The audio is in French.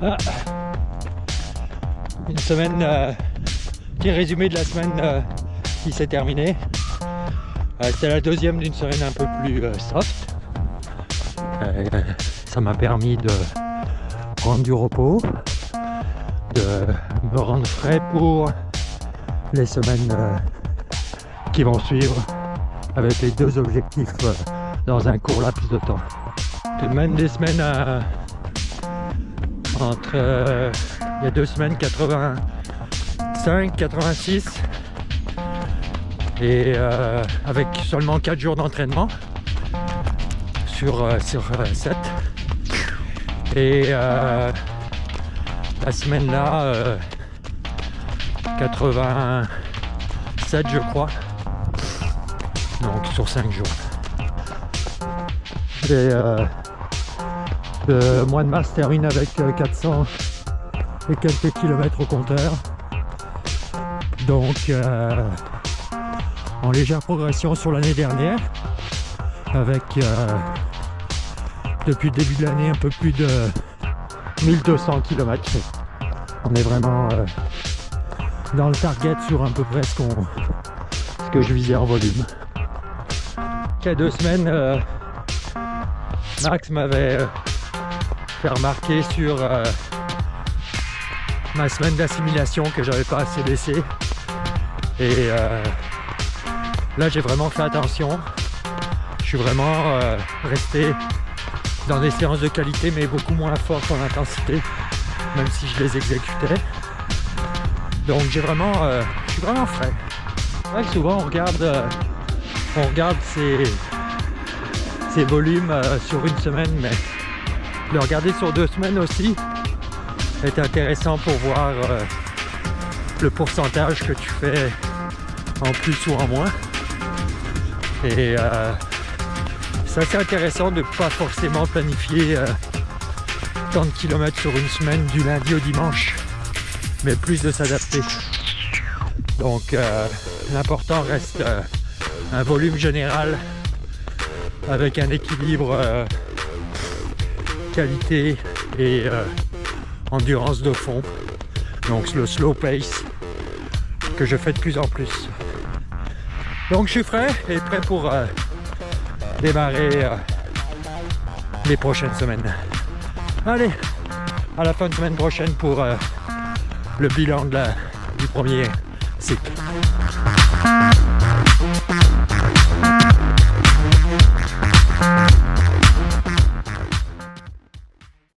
Ah. Une semaine, petit résumé de la semaine qui s'est terminée. C'était la deuxième d'une semaine un peu plus soft. Ça m'a permis de prendre du repos, de me rendre frais pour les semaines qui vont suivre, avec les deux objectifs dans un court laps de temps. Tout de même des semaines entre il y a 2 semaines 85, 86 et avec seulement 4 jours d'entraînement sur 7 et la semaine là 87 je crois, donc sur 5 jours. Et le mois de mars termine avec 400 et quelques kilomètres au compteur, donc en légère progression sur l'année dernière, avec depuis le début de l'année un peu plus de 1200 km. On est vraiment dans le target sur à peu près ce que je visais en volume. Il y a 2 semaines, Max m'avait fait remarquer sur ma semaine d'assimilation que j'avais pas assez baissé, et là j'ai vraiment fait attention. Je suis vraiment resté dans des séances de qualité mais beaucoup moins fortes en intensité, même si je les exécutais. Donc je suis vraiment frais. C'est vrai que souvent on regarde ces volumes sur une semaine, mais le regarder sur 2 semaines aussi est intéressant pour voir le pourcentage que tu fais en plus ou en moins. Et c'est assez intéressant de ne pas forcément planifier tant de kilomètres sur une semaine du lundi au dimanche, mais plus de s'adapter. Donc l'important reste un volume général avec un équilibre qualité et endurance de fond, donc le slow pace que je fais de plus en plus. Donc je suis frais et prêt pour démarrer les prochaines semaines. Allez, à la fin de semaine prochaine pour le bilan du premier cycle.